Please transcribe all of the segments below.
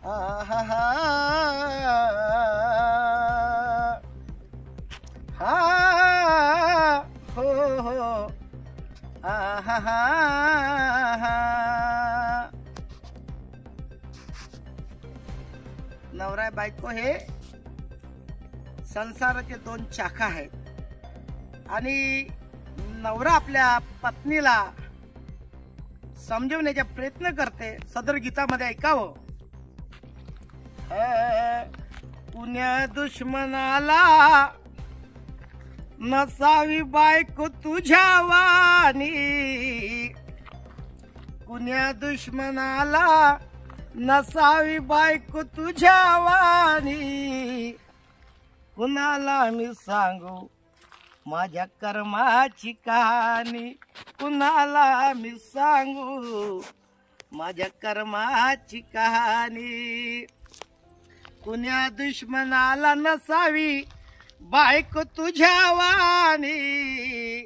आहा हा हा हो हो आहा हा नवरा बायको हे संसाराचे दोन चाका आहेत आणि नवरा आपल्या पत्नीला समजवण्याचा प्रयत्न करते. सदर गीतामध्ये ऐकावं. पुण्या दुश्मनाला नसावी बायको तुझ्या वाणी. पुण्या दुश्मनाला नसावी बायको तुझ्या वाणी. कुणाला मी सांगू माझ्या कर्माची कहाणी. कुणाला मी सांगू माझ्या कर्माची कहाणी. कुण्या दुश्मनाला नसावी बायको तुझ्या वाणी.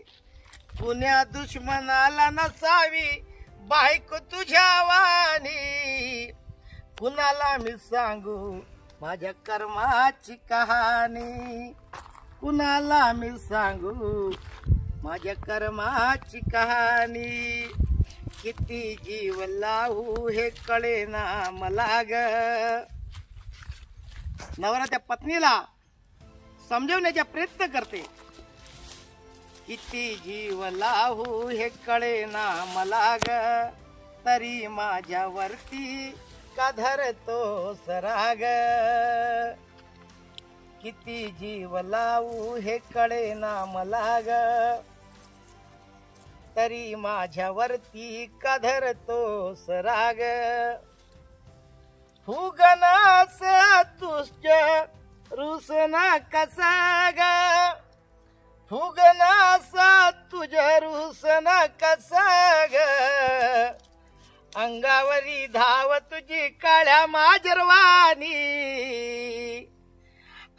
कुण्या दुश्मनाला नसावी बायको तुझ्या वाणी. कुणाला मी सांगू माझ्या कर्माची कहाणी. कुणाला मी सांगू माझ्या कर्माची कहाणी. किती जीव लावू हे कळेना मला ग. नवरा त्या पत्नीला समजवण्याचा प्रयत्न करते. किती जीव लावू हे कळेना मला ग. तरी माझ्यावरती का धरतो सराग. किती जीव लावू हे कळेना मला ग. तरी माझ्यावरती का धरतो सराग. फुगनास तुझ्या रुसना कसा ग. फुगनास तुझ्या रुसना कसा ग. अंगावरी धाव तुझी काळ्या माजरवाणी.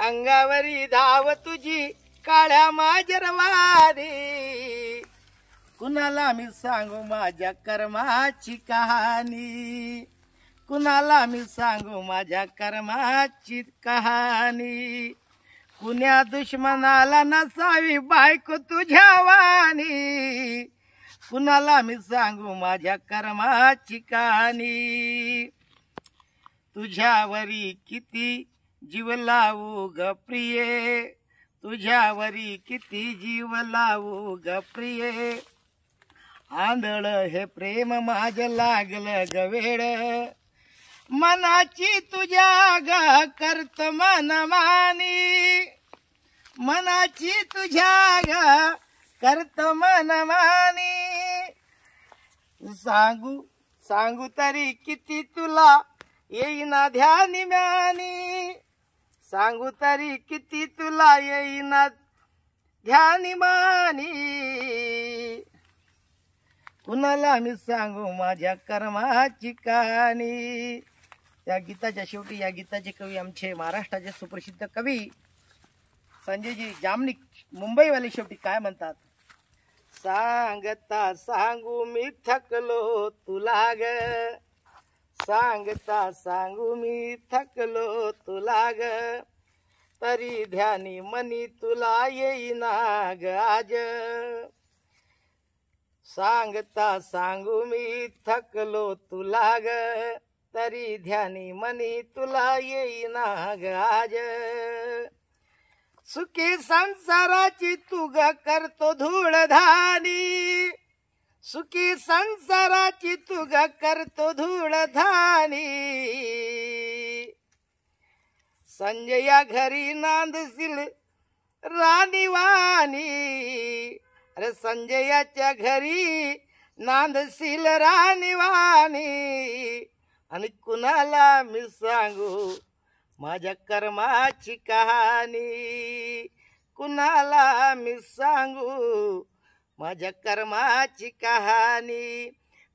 अंगावरी धाव तुझी काळ्या माजरवाणी. कुणाला मी सांगू माझ्या कर्माची कहाणी. कुणाला मी सांगू माझ्या कर्माची कहाणी. कुण्या दुश्मनाला नसावी बायको तुझ्या वाणी. कुणाला मी सांगू माझ्या कर्माची कहाणी. तुझ्यावरी किती जीव लावू ग प्रिये. तुझ्यावरी किती जीव लावू ग प्रिये. आंधळ हे प्रेम माझं लागलं ग वेड. मनाची तुझ्या ग करत मनमानी. मनाची तुझ्या ग करत मनमानी. सांगू सांगू तरी किती तुला येईना ध्यानी म्यानी. सांगू तरी किती तुला येईना ध्यानी मानी. कुणाला मी सांगू माझ्या कर्माची कहाणी. या गीताच्या शेवटी या गीताचे कवी आमचे महाराष्ट्राचे सुप्रसिद्ध कवी संजयजी जामनिक मुंबईवाले शेवटी काय म्हणतात. सांगता सांगू मी थकलो तुला ग. सांगता सांगू मी थकलो तुला ग. तरी ध्यानी मनी तुला येईना ग आज. सांगता सांगू मी थकलो तुला ग. तरी ध्यानी मनी तुला येईना ग आज. सुखी संसाराची तुग करतो धूळधानी. सुखी संसाराची तुग करतो धूळधानी. संजया घरी नांदशील राणीवाणी. अरे संजयाच्या घरी नांदशील राणीवाणी. आणि कुणाला मी सांगू माझ्या कर्माची कहाणी. कुणाला मी सांगू माझ्या कर्माची कहाणी.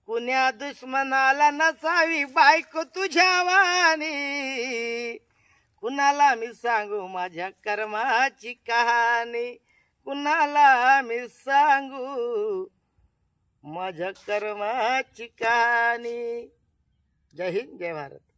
कुण्या दुश्मनाला नसावी बायको तुझ्या वाणी. कुणाला मी सांगू माझ्या कर्माची कहाणी. कुणाला मी सांगू माझ्या कर्माची कहाणी. जय हिंद जय भारत.